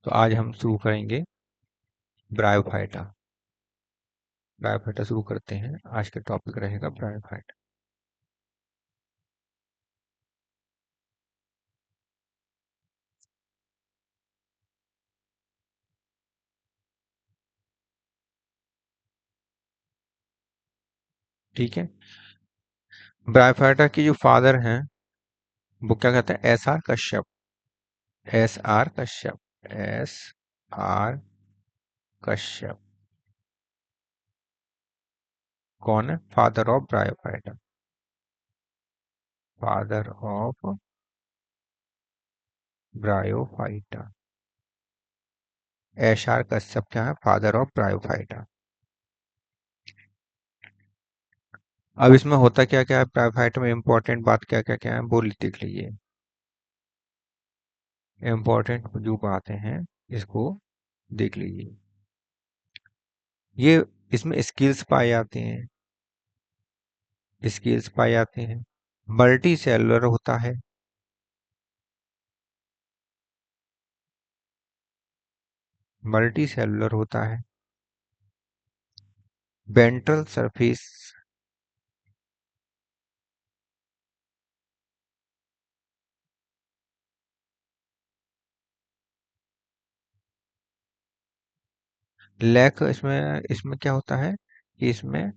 तो आज हम शुरू करेंगे ब्रायोफाइटा। ब्रायोफाइटा शुरू करते हैं। आज का टॉपिक रहेगा ब्रायोफाइटा। ठीक है। ब्रायोफाइटा की जो फादर हैं वो क्या कहते हैं? S R Kashyap. S R Kashyap. S R Kashyap कौन है? Father of bryophyta. Father of bryophyta. S R Kashyap क्या है? Father of bryophyta. अब इसमें होता क्या क्या है? ब्रायोफाइटा में इंपॉर्टेंट बात क्या क्या क्या है वो देख लीजिए। इंपॉर्टेंट जो बातें हैं इसको देख लीजिए। ये इसमें स्किल्स पाए जाते हैं। स्किल्स पाए जाते हैं। मल्टी सेलुलर होता है। मल्टी सेलुलर होता है। Ventral surface lack. इसमें इसमें क्या होता है कि इसमें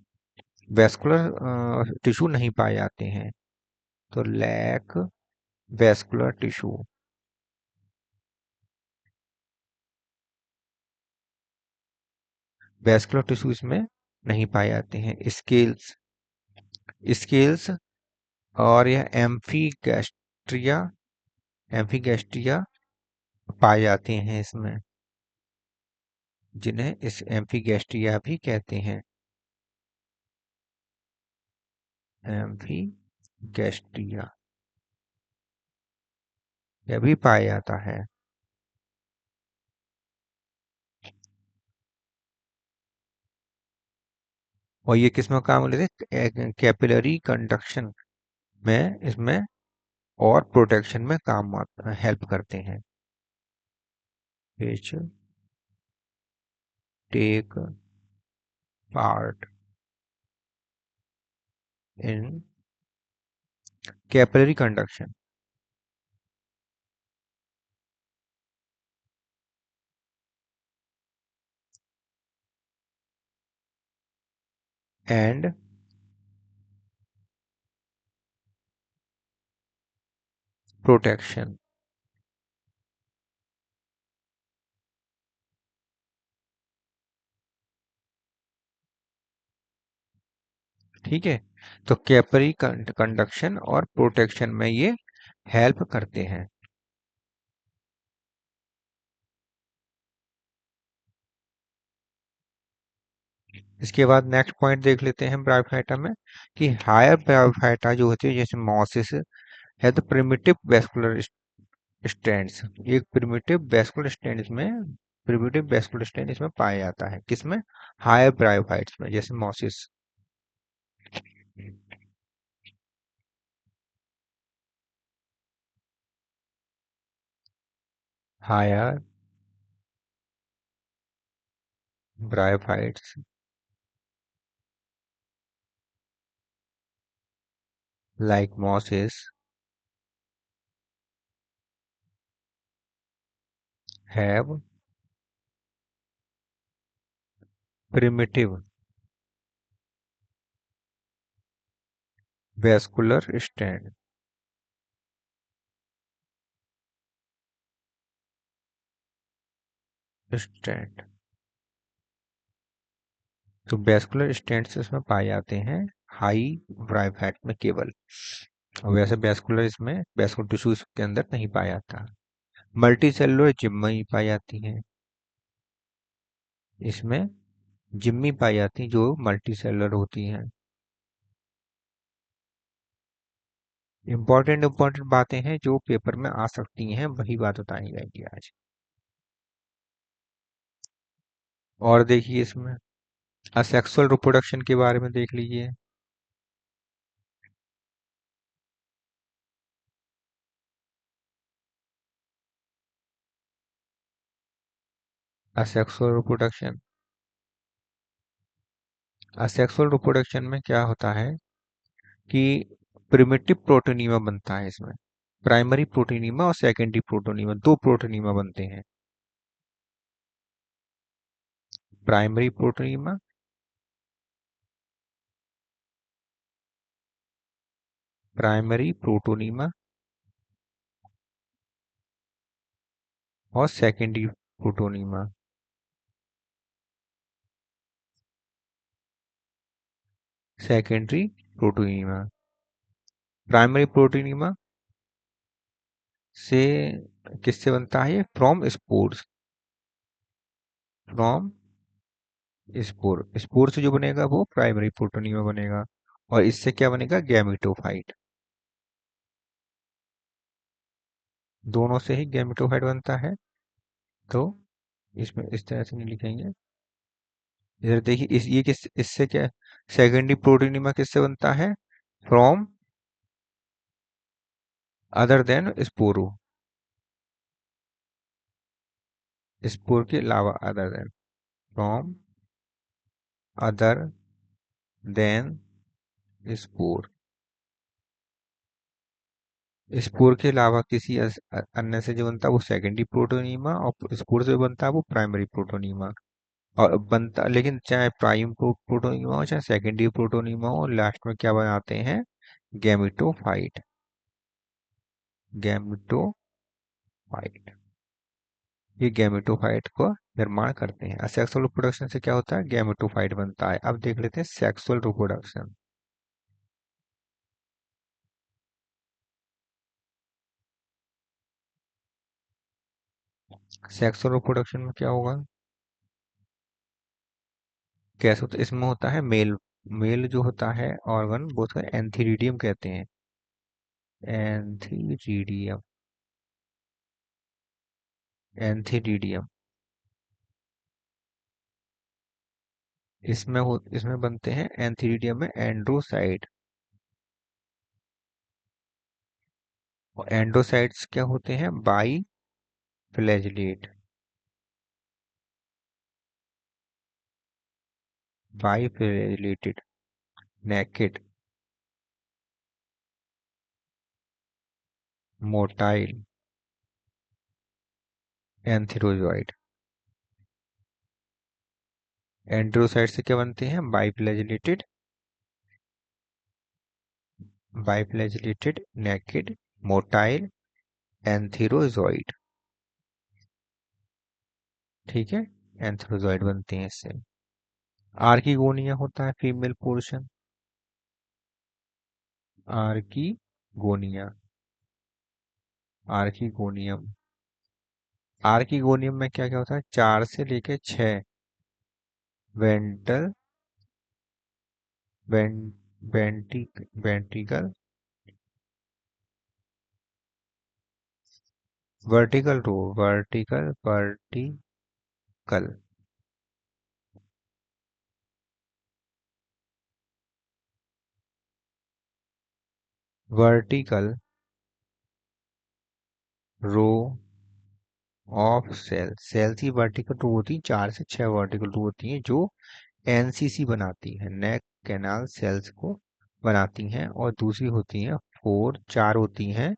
वेस्कुलर टिश्यू नहीं पाए जाते हैं। तो lack vascular tissue. Vascular tissue इसमें नहीं पाए जाते हैं। स्केल्स। स्केल्स और यह एम्फीगैस्ट्रिया। एम्फीगैस्ट्रिया पाए जाते हैं इसमें, जिन्हें इस एम्फीगैस्ट्रिया भी कहते हैं। एम्फीगैस्ट्रिया यह भी पाया जाता है। और ये किसमें काम लेते हैं? कैपिलरी कंडक्शन में इसमें और प्रोटेक्शन में काम हेल्प करते हैं। Which take part in capillary conduction and protection. ठीक है। तो कैपिलरी कंडक्शन और प्रोटेक्शन में ये हेल्प करते हैं। इसके बाद नेक्स्ट पॉइंट देख लेते हैं ब्रायोफाइटा में कि हायर ब्रायोफाइटा जो होती है जैसे मॉसिस है तो प्रिमिटिव वेस्कुलर स्टैंड्स। एक प्रिमिटिव वेस्कुलर स्टैंड इसमें पाया जाता है। किसमें? हायर ब्रायोफाइट्स में, जैसे mosses. Higher bryophytes like mosses have primitive vascular strand. Strand तो वेस्कुलर स्टैंड्स इसमें पाए जाते हैं हाई ब्रायोफाइट में केवल। और वैसे वेस्कुलर इसमें वेस्कुलर टिश्यू के अंदर नहीं पाया जाता। मल्टी सेलुलर जिम्मी पाई जाती हैं। इसमें जिम्मी पाई जाती हैं जो मल्टी सेलुलर होती हैं। इंपॉर्टेंट बातें हैं जो पेपर में आ सकती हैं, वही बात बताई जाएगी आज। और देखिए इसमें असेक्सुअल रिप्रोडक्शन के बारे में देख लीजिए। असेक्सुअल रिप्रोडक्शन, असेक्सुअल रिप्रोडक्शन में क्या होता है कि प्रिमिटिव प्रोटोनीमा बनता है इसमें। प्राइमरी प्रोटोनीमा और सेकेंडरी प्रोटोनीमा, दो प्रोटोनीमा बनते हैं। प्राइमरी प्रोटोनीमा, प्राइमरी प्रोटोनीमा और secondary protonema. Secondary protonema, primary protonema से किससे बनता है ये? From spores, from spore, spore से जो बनेगा वो प्राइमरी प्रोटोनीमा बनेगा। और इससे क्या बनेगा? गैमेटोफाइट। दोनों से ही गैमेटोफाइट बनता है। तो इसमें इस तरह से नहीं लिखेंगे। इधर देखिए, इस ये किस इससे क्या, सेकेंडरी प्रोटोनीमा किससे बनता है? फ्रॉम अदर देन स्पोरो, स्पोर के अलावा, other than, from other than spore, spore के अलावा किसी अन्य से जो बनता है वो सेकेंडरी प्रोटोनीमा, और स्पोर से बनता है वो प्राइमरी प्रोटोनीमा। और बनता, लेकिन चाहे प्राइम प्रोटोनीमा हो चाहे सेकेंडरी प्रोटोनीमा हो, लास्ट में क्या बनाते हैं? Gametophyte, gametophyte. ये गैमेटोफाइट को निर्माण करते हैं। सेक्सुअल रिप्रोडक्शन से क्या होता है? गैमेटोफाइट बनता है। अब देख लेते हैं सेक्सुअल रिप्रोडक्शन। सेक्सुअल रिप्रोडक्शन में क्या होगा? कैसे होता है? इसमें होता है मेल, मेल जो होता है ऑर्गन वो उसका एंथीरिडियम कहते हैं, एंथीरिडियम, एंथीरिडियम। इसमें बनते हैं एंथीरिडियम में एंड्रोसाइट। और एंडोसाइट्स क्या होते हैं? Biflagellate, biflagellated, naked, motile, antherozoid. Androcyte से क्या बनते हैं? Biflagellated, biflagellated, naked, motile, antherozoid. ठीक है, एंथेरोजॉइड बनते हैं इससे। आर्किगोनिया होता है female portion, archegonia, archegonium. Archegonium में क्या क्या होता है? 4 से लेके 6 वेंटल, वें, vertical, vertical row, vertical, vertical, vertical row of cell. Cells ही वर्टिकल रो होती है, 4 से 6 वर्टिकल रो होती हैं जो एनसीसी बनाती है, नेक कैनाल सेल्स को बनाती हैं। और दूसरी होती हैं 4 होती हैं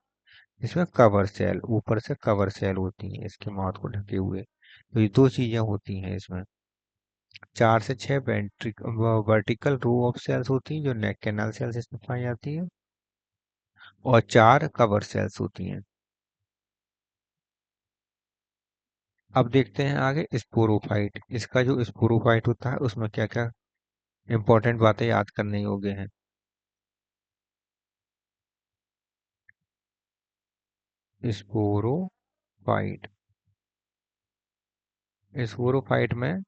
इसमें कवर सेल, ऊपर से कवर सेल होती हैं इसके माउथ को ढके हुए। तो ये दो चीजें होती हैं इसमें। 4 से 6 वर्टिकल रो ऑफ सेल्स होती हैं जो नेक कैनाल सेल्स इसमें पाई जाती है, और 4 कवर सेल्स होती हैं। अब देखते हैं आगे स्पोरोफाइट। इसका जो स्पोरोफाइट होता है उसमें क्या क्या इंपॉर्टेंट बातें याद करने योग्य हैं। स्पोरोफाइट, स्पोरोफाइट में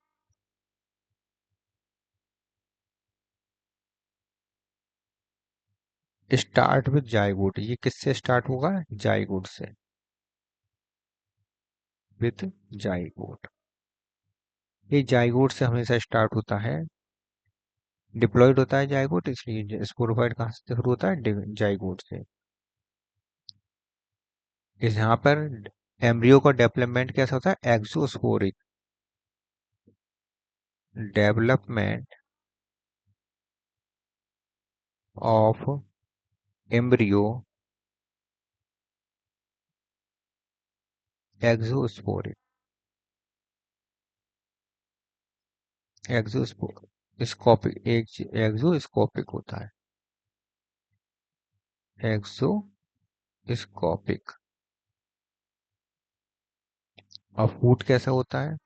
स्टार्ट विद जाइगोट। ये किससे स्टार्ट होगा? जाइगोट से, विद जाइगोट। ये जाइगोट से हमेशा स्टार्ट होता है। डिप्लॉयड होता है जाइगोट, इसलिए स्पोरोफाइट कहाँ से शुरू होता है? जाइगोट से। इस यहाँ पर एम्ब्रियो का डेवलपमेंट कैसा होता है? एक्सोस्पोरिक, डेवलपमेंट ऑफ एम्ब्रियो एक्सोस्पोरिक। एक्सोस्कोपिक एक्सोस्कोपिक होता है। एक्सोस्कोपिक। और फूट कैसा होता है?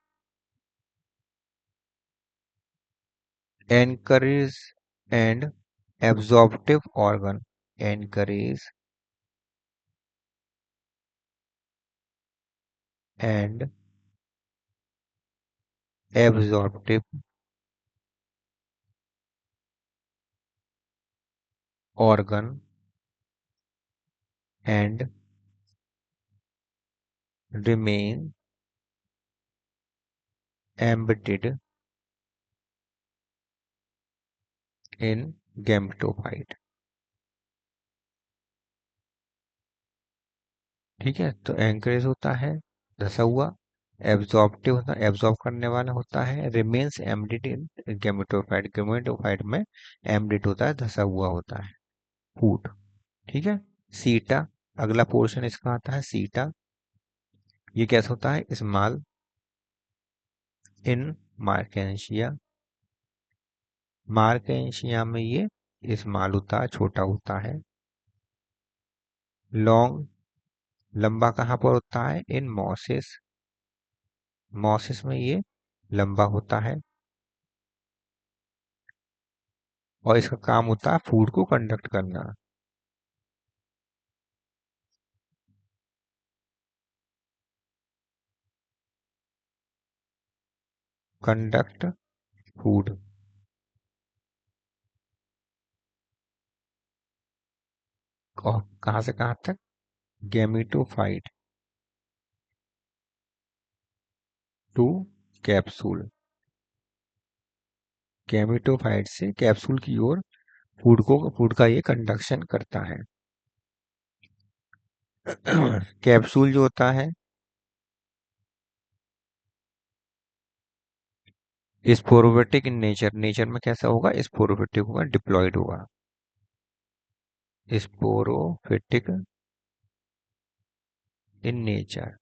Encourage and absorptive organ. Encourage and absorptive organ and remain embedded in gametophyte। ठीक है, तो एंकरेज होता है धसा हुआ, एब्जॉर्प्टिव होता है एब्जॉर्ब करने वाला होता है, remains embedded in gametophyte. Gametophyte में एम्बेडेड होता है, धसा हुआ होता है फूड। ठीक है। सीटा, अगला पोर्शन इसका आता है सीटा। ये कैसा होता है? Small in Marchantia. मार्केंशिया में ये स्मॉल होता है, छोटा होता है। लॉन्ग, लंबा कहाँ पर होता है? इन मॉसेस। मॉसेस में ये लंबा होता है। और इसका काम होता है फूड को कंडक्ट करना। Conduct food. और कहाँ से कहाँ तक? Gametophyte to capsule. गैमेटोफाइट से कैप्सूल की ओर फूड का ये कंडक्शन करता है। कैप्सूल जो होता है स्पोरोफिटिक इन नेचर। नेचर में कैसा होगा? स्पोरोफिटिक होगा, डिप्लॉयड होगा। Sporophytic in nature.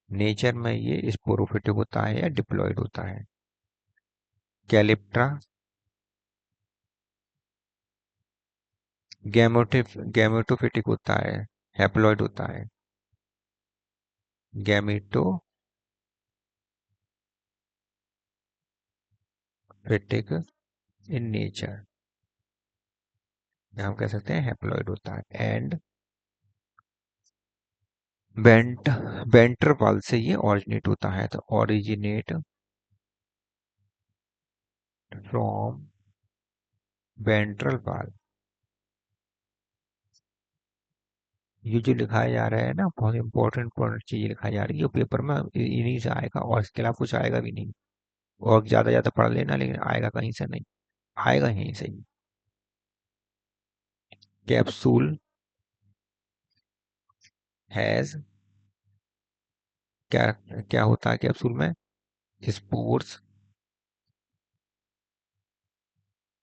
नेचर में ये स्पोरोफिटिक होता है या डिप्लॉयड होता है। कैलिप्ट्रा गैमेटोफिटिक होता है, हैप्लॉइड होता है। गैमेटोफिटिक इन नेचर, हम कह सकते हैं हैप्लॉइड होता है। एंड वेंट्रल से ये ऑरिजिनेट होता है, तो ऑरिजिनेट फ्रॉम वेंट्रल वाल। ये जो लिखाया जा रहा है ना, बहुत इंपॉर्टेंट इंपॉर्टेंट चीज लिखाई जा रही है, ये पेपर में इन्हीं से आएगा और इसके अलावा कुछ आएगा भी नहीं। और ज्यादा ज्यादा पढ़ लेना, लेकिन आएगा कहीं से नहीं, आएगा यहीं से ही। कैप्सूल हैज, क्या क्या होता है कैप्सूल में? स्पोर्स।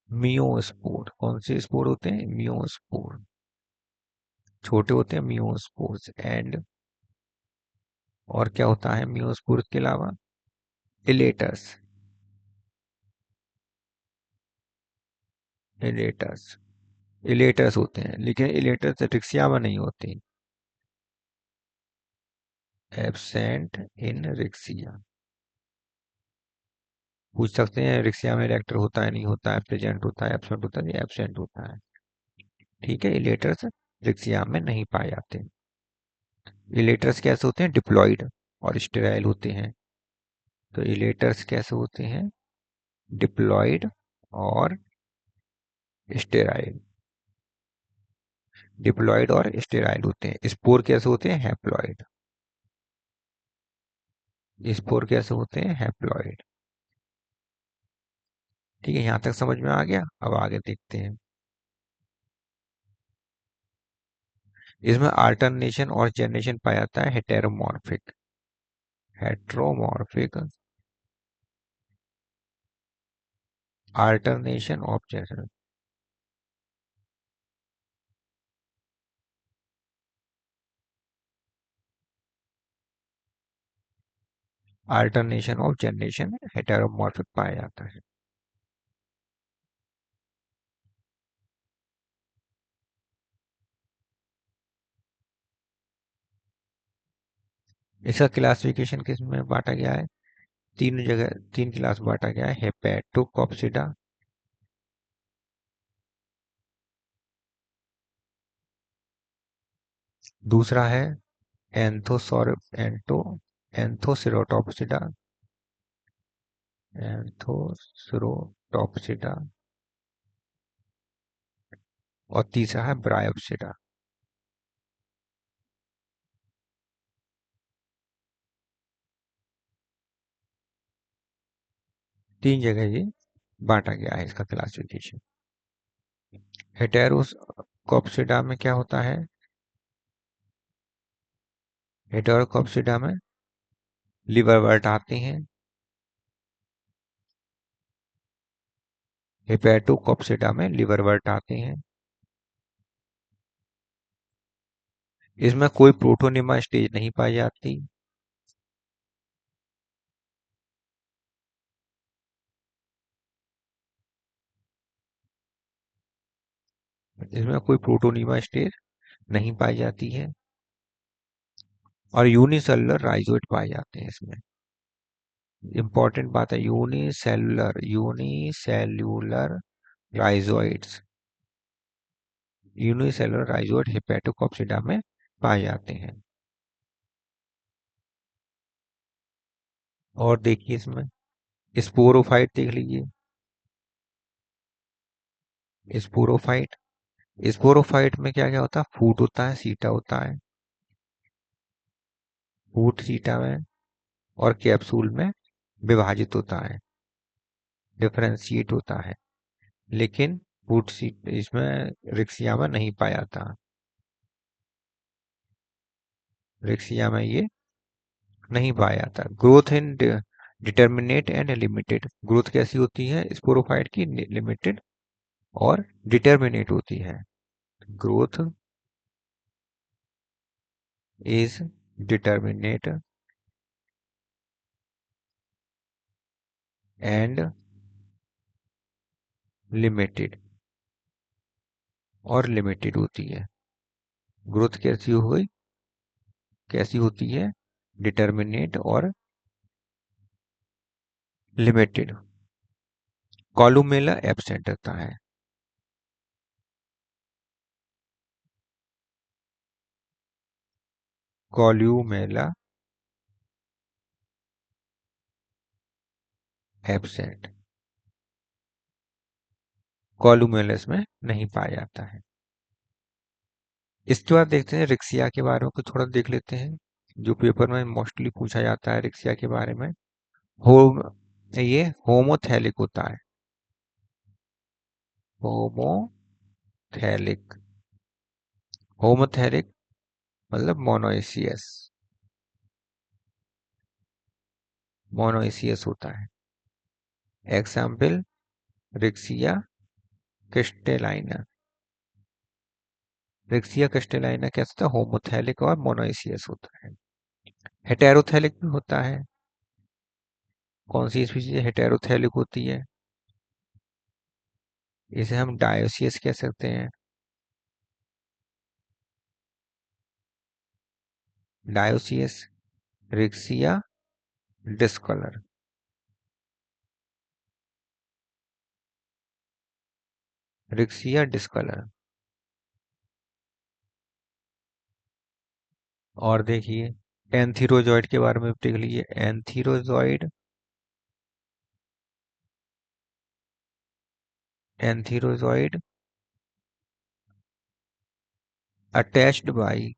मियोस्पोर। कौन से स्पोर होते हैं? मियोस्पोर। छोटे होते हैं मियोस्पोर्स। एंड और क्या होता है मियोस्पोर के अलावा? इलेटर्स। इलेटर्स इलेटर्स होते हैं, लेकिन इलेटर्स रिक्सिया में नहीं होते। Absent in Riccia. पूछ सकते हैं रिक्सिया में रिएक्टर होता है नहीं होता है, प्रेजेंट होता है, एब्सेंट होता है, एब्सेंट होता है। ठीक है, इलेटर्स रिक्सिया में नहीं पाए जाते। इलेटर्स कैसे होते हैं? डिप्लॉयड और स्टेराइल होते हैं। तो इलेटर्स कैसे होते हैं? डिप्लॉयड और स्टेराइल। डिप्लॉयड और स्टेराइल होते हैं। स्पोर कैसे होते हैं? हैप्लॉयड। स्पोर कैसे होते हैं? हैप्लॉयड। ठीक है, यहां तक समझ में आ गया। अब आगे देखते हैं। इसमें अल्टरनेशन और जनरेशन पाया जाता है heteromorphic. Heteromorphic alternation of gender, alternation of generation heteromorphic पाया जाता है। इसका क्लासिफिकेशन किस में बांटा गया है? तीन जगह, तीन क्लास बांटा गया है। हेपेटोकॉप्सिडा, दूसरा है एंथोसोर एंटो एंथोसिरोटॉप्सिडा, एंथोसिरोटॉप्सिडा, और तीसरा है ब्रायोप्सिडा। तीन जगह ये बांटा गया है इसका क्लासिफिकेशन। हेटेरोकॉप्सिडा में क्या होता है? हेटेरोकॉप्सिडा में लिवरवर्ट आते हैं। हेपेटोकॉप्सिडा में लिवरवर्ट आते हैं। इसमें कोई प्रोटोनिमा स्टेज नहीं पाई जाती। इसमें कोई प्रोटोनिमा स्टेज नहीं पाई जाती है। और यूनिसेलुलर राइजोइड पाए जाते हैं इसमें। इंपॉर्टेंट बात है, यूनिसेल्यूलर राइजोइड्स, यूनिसेलुलर राइजोइड हेपेटोकॉप्सिडा में पाए जाते हैं। और देखिए इसमें स्पोरोफाइट देख लीजिए। स्पोरोफाइट, स्पोरोफाइट में क्या क्या होता है? फूट होता है, सीटा होता है। फूट सीटा में और कैप्सूल में विभाजित होता है, डिफरेंशिएट होता है। लेकिन फूट सीट इसमें रिक्सिया में नहीं पाया था। रिक्सिया में ये नहीं पाया था। Growth in determinate and limited, growth कैसी होती है स्पोरोफाइट की? लिमिटेड और डिटर्मिनेट होती है। Growth is determinate and limited, और लिमिटेड होती है। ग्रोथ कैसी हुई, कैसी होती है? डिटर्मिनेट और लिमिटेड। कॉलुमेला एब्सेंट रहता है। कॉल्यूमेला एब्सेंट, कॉलुमेलस में नहीं पाया जाता है। इसके बाद देखते हैं रिक्सिया के बारे में, कुछ थोड़ा देख लेते हैं जो पेपर में मोस्टली पूछा जाता है रिक्सिया के बारे में। होम ये होमोथैलिक होता है। होमोथैलिक, होमोथैलिक मतलब मोनोइसियस, मोनोइसियस होता है। Example Riccia crystallina. Riccia crystallina कैसा होता है? होमोथैलिक और मोनोइसियस होता है। हेटेरोथैलिक भी होता है। कौन सी स्पीशीज हेटेरोथैलिक होती है? इसे हम डायोसियस कह सकते हैं। Dioecious, Riccia discolour, Riccia discolour. और देखिए एंथीरोजॉइड के बारे में देख लीजिए। एंथीरोजॉइड, एंथीरोजॉइड अटैच्ड बाई,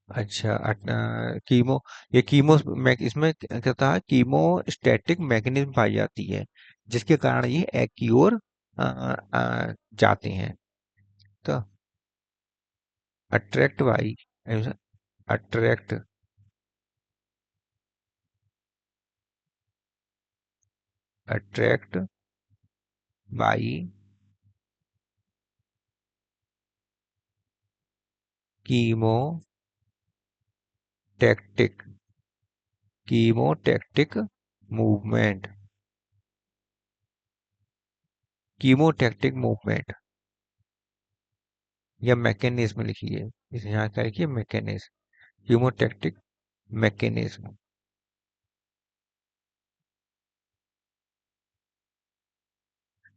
अच्छा कीमो, ये कीमो इसमें क्या कहता है? कीमोस्टैटिक मैकेनिज्म पाई जाती है जिसके कारण ये एक की ओर जाते हैं। तो attract by, attract attract by chemotactic chemotactic movement chemotactic movement या मैकेनिज्म लिखिए, इसे यहाँ क्या लिखिए, mechanism, chemotactic mechanism,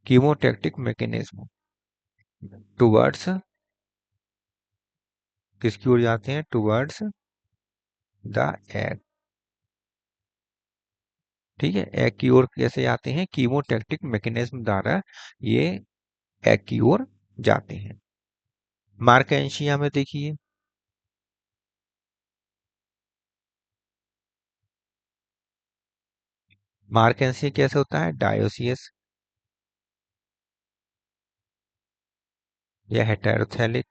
chemotactic mechanism towards, किसकी ओर जाते हैं, टुवर्ड्स द एग, ठीक है, एग की ओर कैसे जाते हैं, कीमोटैक्टिक मैकेनिज्म द्वारा ये एग की ओर जाते हैं। मार्केंशिया में देखिए, मार्केंशिया कैसे होता है, डायोसियस या हेटेरोथैलिक,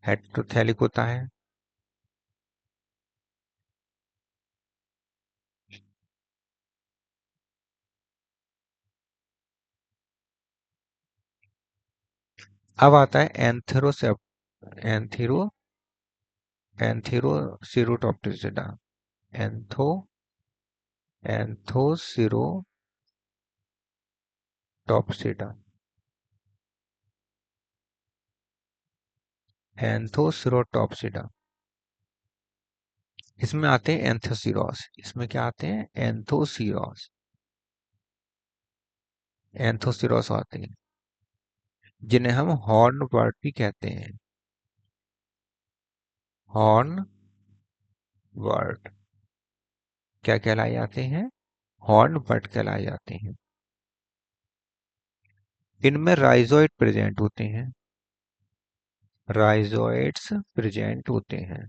हेटेरोथैलिक होता है। अब आता है एंथेरो एंथेरोसीरोटॉप्सिडा, एंथो एंथोसिरोटॉप्सिडा, एंथोसिरोटॉप्सिडा, इसमें आते हैं एंथोसिरोस, इसमें क्या आते हैं, एंथोसिरोस, एंथोसिरोस आते हैं, जिन्हें हम हॉर्न बर्ड भी कहते हैं, हॉर्न बर्ड क्या कहलाए जाते हैं, हॉर्न बर्ड कहलाए जाते हैं। इनमें राइजोइड प्रेजेंट होते हैं, राइजोइड्स प्रेजेंट होते हैं,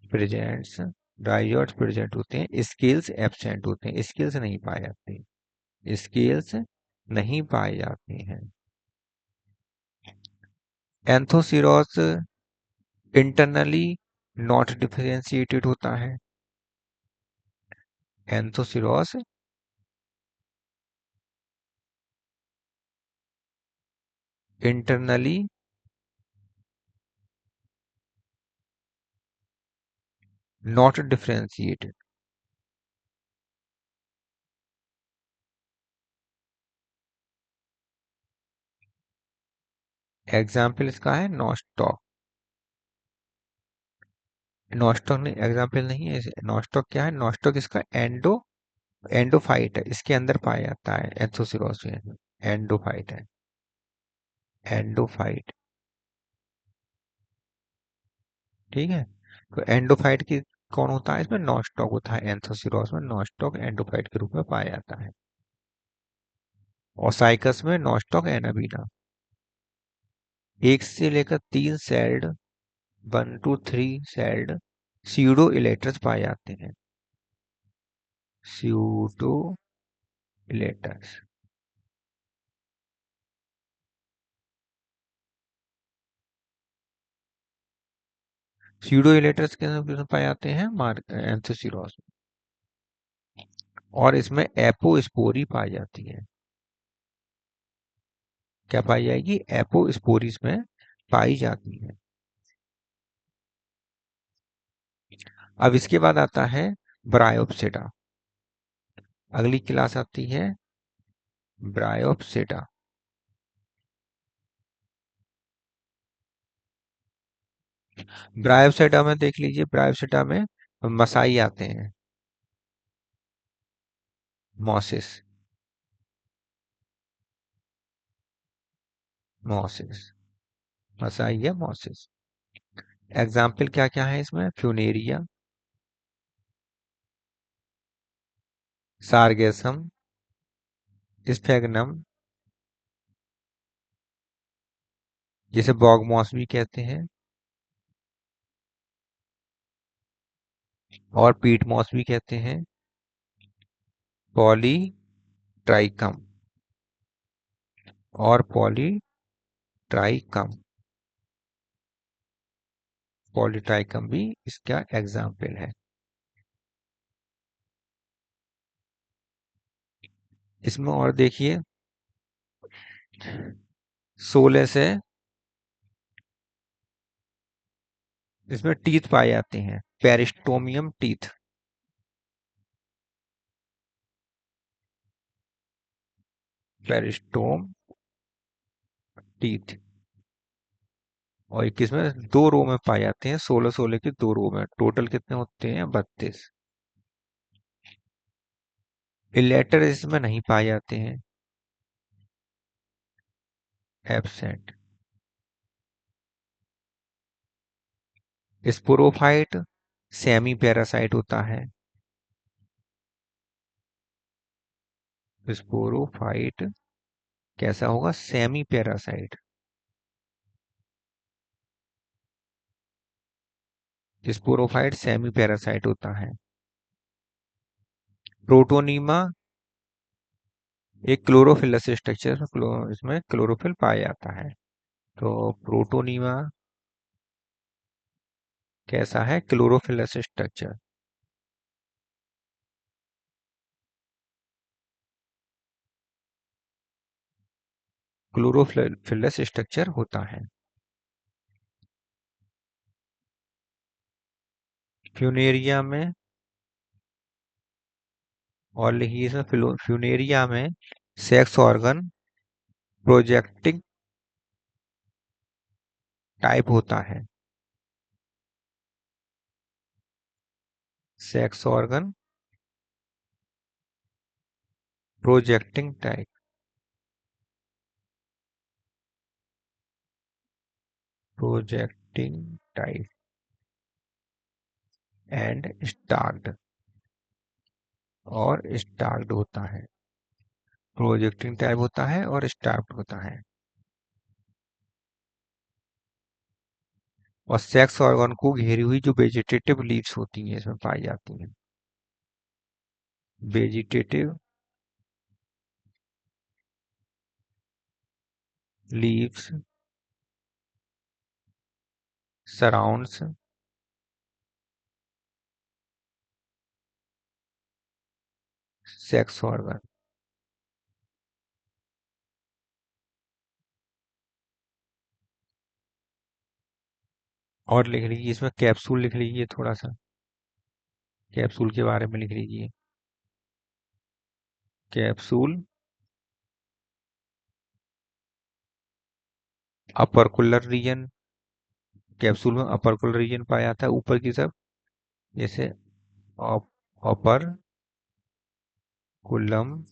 प्रेजेंट्स राइजोइड्स प्रेजेंट होते हैं, स्केल्स एब्सेंट होते हैं, स्केल्स नहीं पाए जाते, स्केल्स नहीं पाए जाते हैं। एंथोसिरोस इंटरनली नॉट डिफरेंशिएटेड होता है, Anthoceros internally not differentiated, example इसका है नॉस्टॉक, नॉस्टॉक नहीं एग्जाम्पल नहीं है, नॉस्टॉक क्या है, नॉस्टॉक इसका एंडोफाइट है, इसके अंदर पाया जाता है, एंथोसिरोस में एंडोफाइट है, एंडोफाइट, ठीक है। तो एंडोफाइट की कौन होता है, इसमें नॉस्टॉक होता है, एंथोसिरोस में नॉस्टॉक एंडोफाइट के रूप में पाया जाता है, और साइकस में नॉस्टॉक एनाबीना। एक से लेकर 3 सेल्ड, 1 to 3 सेल्ड स्यूडो इलेक्ट्रस पाए जाते हैं, स्यूडो इलेक्ट्रस, स्यूडो इलेक्ट्रस के अंदर पाए जाते हैं एंथोसिरोस, और इसमें एपोस्पोरी पाई जाती है, क्या पाई जाएगी, एपोस्पोरीज में पाई जाती है। अब इसके बाद आता है ब्रायोप्सिडा, अगली क्लास आती है ब्रायोप्सिडा। ब्रायोप्सिडा में देख लीजिए, ब्रायोप्सिडा में मसाई आते हैं, मॉसिस, मॉसिस, मसाई या मॉसिस। एग्जाम्पल क्या क्या है इसमें, फ्यूनेरिया, सार्गेसम, स्फेगनम, जिसे बॉग मॉस भी कहते हैं, और पीट मॉस भी कहते हैं, पॉलीट्राइकम, और पॉलीट्राइकम, पॉलीट्राइकम भी इसका एग्जाम्पल है। इसमें और देखिए 16 से इसमें टीथ पाए जाते हैं, पेरिस्टोमियम टीथ, पेरिस्टोम टीथ। और 21 में 2 रो में पाए जाते हैं, 16 के 2 रो में, टोटल कितने होते हैं 32। इलेटर इसमें नहीं पाए जाते हैं, एब्सेंट। स्पोरोफाइट सेमी पैरासाइट होता है, स्पोरोफाइट कैसा होगा, semi parasite. Sporophyte semi parasite होता है। प्रोटोनीमा एक क्लोरोफिलस स्ट्रक्चर, इसमें क्लोरोफिल पाया जाता है। तो प्रोटोनीमा कैसा है, क्लोरोफिलस स्ट्रक्चर। क्लोरोफिलस स्ट्रक्चर होता है। फ्यूनेरिया में, और लिखिए इसमें फ्यूनेरिया में सेक्स ऑर्गन प्रोजेक्टिंग टाइप होता है, sex organ projecting type, projecting type and stalked, और स्टार्ड होता है, प्रोजेक्टिंग टाइप होता है और स्टार्ड होता है। और सेक्स ऑर्गन को घेरी हुई जो वेजिटेटिव लीव्स होती हैं इसमें पाई जाती हैं, vegetative leaves surrounds sex organ. और लिख लीजिए इसमें कैप्सूल लिख लीजिए, थोड़ा सा कैप्सूल के बारे में लिख लीजिए। कैप्सूल अपरकुलर रीजन, कैप्सूल में अपरकुलर रीजन पाया जाता है ऊपर की तरफ, जैसे अपर कुलम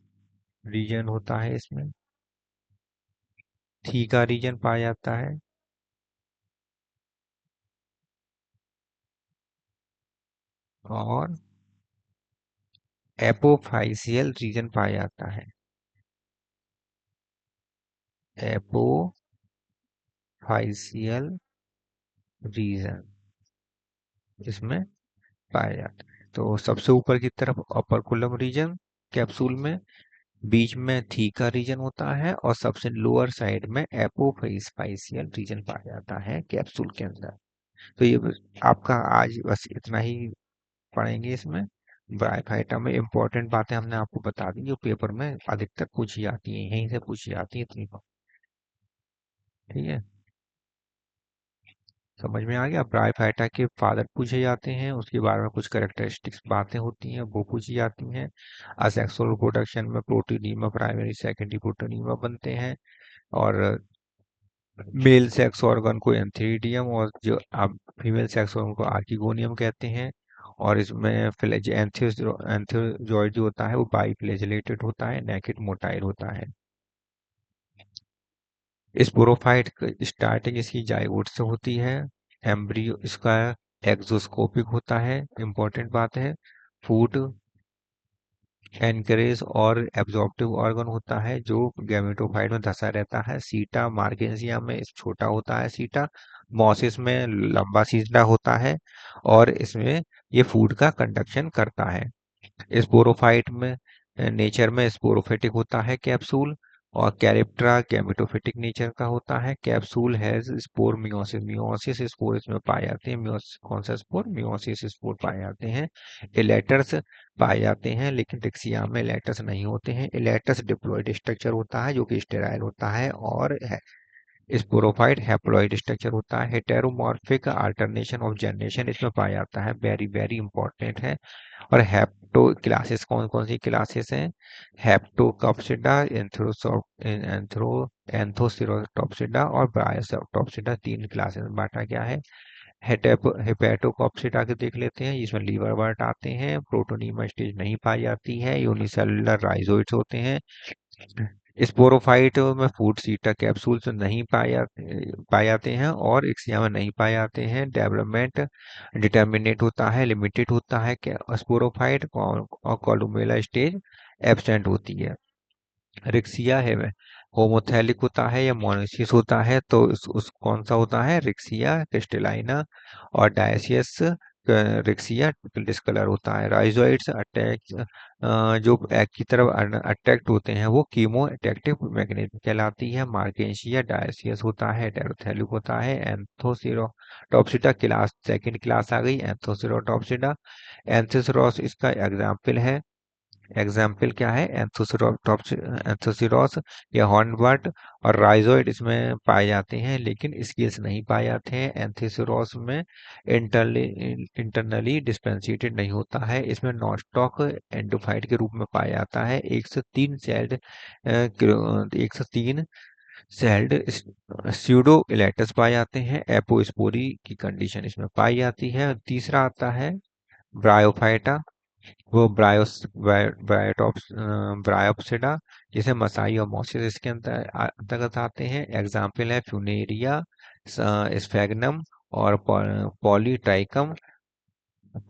रीजन होता है इसमें, थीका रीजन पाया जाता है, और एपोफाइसियल रीजन पाया जाता है, एपोफाइसियल रीजन इसमें पाया जाता है। तो सबसे ऊपर की तरफ अपर कुलम रीजन कैप्सूल में, बीच में थीका रीजन होता है, और सबसे लोअर साइड में एपोफाइसियल रीजन पाया जाता है कैप्सूल के अंदर। तो ये आपका आज बस इतना ही पढ़ेंगे इसमें। ब्रायोफाइटा में इंपॉर्टेंट बातें हमने आपको बता दी जो पेपर में अधिकतर पूछी जाती हैं, यहीं से पूछी जाती है इतनी बात। ठीक है, समझ में आ गया। ब्रायोफाइटा के फादर पूछे जाते हैं, उसके बारे में कुछ करेक्टरिस्टिक्स बातें होती हैं वो पूछी जाती हैं। असेक्सुअल रिप्रोडक्शन में प्रोटीनीमा प्राइमरी सेकेंडरी प्रोटीनीमा बनते हैं, और मेल सेक्स ऑर्गन को एंथीडियम, और जो आप फीमेल सेक्स ऑर्गन को आर्किगोनियम कहते हैं। और इसमें फ्लैज एंथियोजॉइड जो होता है वो बाइफ्लैजेलेटेड होता है, नेकेड मोटाइल होता है। स्पोरोफाइट स्टार्टिंग इसकी जाइगोट से होती है, एम्ब्रियो इसका एक्सोस्कोपिक होता है, इंपॉर्टेंट बात है। फूड एनकरेज और एब्जॉर्प्टिव ऑर्गन होता है जो गैमेटोफाइट में धंसा रहता है। सीटा मार्गेंसिया में छोटा होता है, सीटा मॉसिस में लंबा सीटा होता है, और इसमें ये फूड का कंडक्शन करता है। स्पोरोफाइट में नेचर में स्पोरोफिटिक होता है कैप्सूल, और कैरिप्टरा गैमेटोफिटिक नेचर का होता है। Capsule has spore meiosis, meiosis spore इसमें पाए जाते हैं। मियोसिस कौन सा स्पोर? मियोसिस स्पोर पाए जाते हैं। इलेटर्स पाए जाते हैं, लेकिन रिक्सिया में इलेटर्स नहीं होते हैं। इलेटर्स डिप्लॉयड स्ट्रक्चर होता है जो कि स्टेराइल होता है, और स्पोरोफाइट हैप्लॉइड स्ट्रक्चर होता है। हेटेरोमॉर्फिक अल्टरनेशन ऑफ जनरेशन इसमें पाया जाता है, वेरी वेरी इंपॉर्टेंट है। और हैप्टो क्लासेस कौन कौन सी क्लासेस हैं? हैप्टोकॉप्सिडा, एंथोसिरोटॉप्सिडा और ब्रायोटॉप्सिडा, तीन क्लासेस में बांटा गया है। हेपेटोकॉप्सिडा के देख लेते हैं, जिसमें लीवर वर्ट आते हैं। प्रोटोनीमा स्टेज नहीं पाई जाती है। यूनिसेलुलर राइजोइड्स होते हैं। स्पोरोफाइट में फूड सीटा कैप्सूल्स नहीं पाए जाते हैं, और इक्सिया में नहीं पाए जाते हैं। डेवलपमेंट डिटर्मिनेट होता है, लिमिटेड होता है। स्पोरोफाइट और कोलुमेला स्टेज एब्सेंट होती है। रिक्सिया है में होमोथैलिक होता है या मोनोसिस होता है, तो उस कौन सा होता है? रिक्सिया क्रिस्टलाइना। और डायसियस रिक्सिया डिस्कलर होता है। राइजोइड्स अटैक जो एग की तरफ अट्रैक्ट होते हैं वो कीमो अट्रैक्टिव मैग्नेटिज्म कहलाती है। मार्केशिया डायसियस होता है, टेरोथैलिक होता है। एंथोसिरोटॉप्सिडा क्लास सेकंड क्लास आ गई, एंथोसिरोटॉप्सिडा। एंथोसिरोस इसका एग्जाम्पल है। एग्जाम्पल क्या है? एंथोसिरोस या हॉर्नबर्ट और राइजोइड इसमें पाए जाते हैं, लेकिन स्केल्स नहीं पाए जाते हैं। एंथोसिरोस में इंटरनली डिस्पेंसिएटेड नहीं होता है। इसमें नॉस्टॉक एंडोफाइट के रूप में पाया जाता है। 103 स्यूडो इलेटस पाए जाते हैं। एपोस्पोरी की कंडीशन इसमें पाई जाती है। तीसरा आता है ब्रायोफाइटा, वो ब्रायोप्सिडा, जिसे मसाई और मोसिस इसके अंतर्गत आते हैं। एग्जाम्पल है फ्यूनेरिया, स्फेगनम और पॉलीट्राइकम।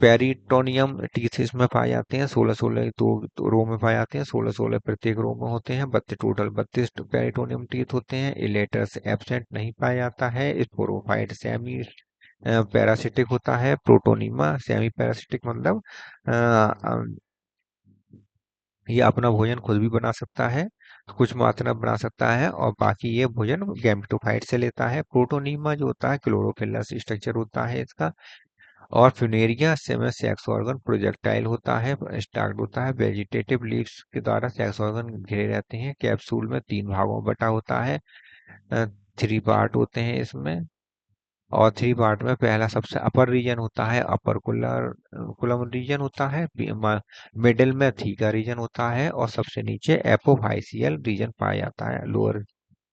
पेरिटोनियम टीथ इसमें पाए जाते हैं। 16-16 दो रो में पाए जाते हैं। 16-16 प्रत्येक रो में होते हैं। 32 पेरिटोनियम टीथ होते हैं। इलेटर्स एब्सेंट नहीं पाया जाता है। स्पोरोफाइट सेमी पैरासिटिक होता है। प्रोटोनिमा सेमी पैरासिटिक मतलब ये अपना भोजन खुद भी बना सकता है, कुछ मात्रा में बना सकता है, और बाकी ये भोजन गैमेटोफाइट से लेता है। प्रोटोनीमा जो होता है क्लोरोफिलस स्ट्रक्चर होता है इसका। और फ्यूनेरिया से में सेक्स ऑर्गन प्रोजेक्टाइल होता है, स्टार्ट होता है। वेजिटेटिव लीव्स के द्वारा सेक्स ऑर्गन घिरे रहते हैं। कैप्सूल में 3 भागों में बटा होता है। 3 पार्ट होते हैं इसमें। और 3 पार्ट में पहला सबसे अपर रीजन होता है, अपर कुलर कुलम रीजन होता है। मिडिल में थीका रीजन होता है, और सबसे नीचे एपोफाइसियल रीजन पाया जाता है। लोअर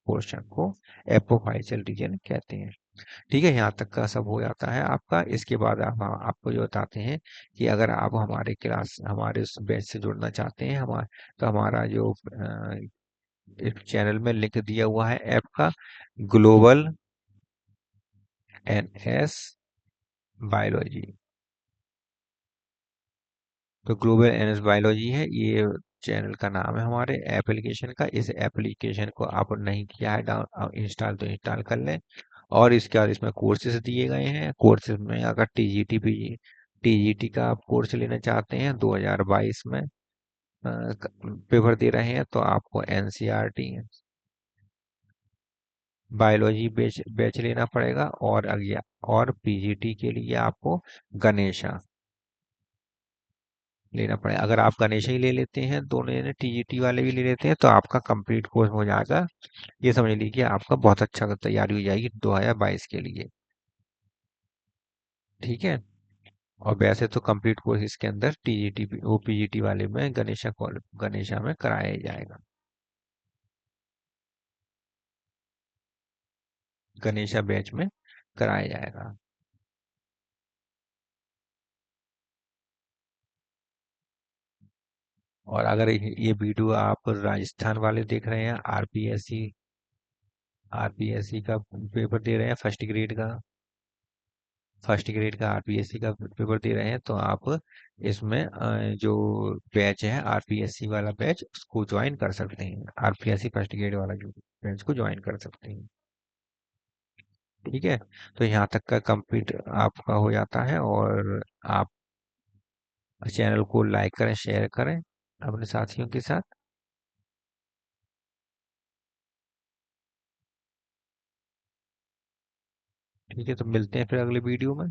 पोर्शन को एपोफाइसियल रीजन कहते हैं। ठीक है, यहाँ तक का सब हो जाता है आपका। इसके बाद आपको जो बताते हैं कि अगर आप हमारे उस बैच से जुड़ना चाहते हैं तो हमारा जो इस चैनल में लिंक दिया हुआ है ऐप का, ग्लोबल एनएस बायोलॉजी। तो ग्लोबल एनएस बायोलॉजी है ये चैनल का नाम है हमारे एप्लीकेशन का। इस एप्लीकेशन को आप नहीं किया है डाउन इंस्टॉल, तो इंस्टॉल कर लें। और इसके बाद इसमें कोर्सेज दिए गए हैं। कोर्सेज में अगर टीजीटी का आप कोर्स लेना चाहते हैं 2022 में पेपर दे रहे हैं, तो आपको एनसीईआरटी बायोलॉजी बैच बैच लेना पड़ेगा। और अगला और पीजीटी के लिए आपको गणेशा लेना पड़ेगा। अगर आप गणेशा ही ले लेते हैं, दोनों ने टीजीटी वाले भी ले लेते हैं, तो आपका कंप्लीट कोर्स हो जाएगा। ये समझ लीजिए आपका बहुत अच्छा तैयारी हो जाएगी 2022 के लिए। ठीक है। और वैसे तो कंप्लीट कोर्स इसके अंदर टीजीटी वो पीजीटी वाले में गणेशा में कराया जाएगा। गणेशा बैच में कराया जाएगा। और अगर ये वीडियो आप राजस्थान वाले देख रहे हैं, आरपीएससी का पेपर दे रहे हैं, फर्स्ट ग्रेड का आरपीएससी का पेपर दे रहे हैं, तो आप इसमें जो बैच है आरपीएससी वाला बैच उसको ज्वाइन कर सकते हैं। आरपीएससी फर्स्ट ग्रेड वाला जो बैच को ज्वाइन कर सकते हैं। ठीक है। तो यहाँ तक का कंप्लीट आपका हो जाता है। और आप चैनल को लाइक करें, शेयर करें अपने साथियों के साथ। ठीक है, तो मिलते हैं फिर अगले वीडियो में।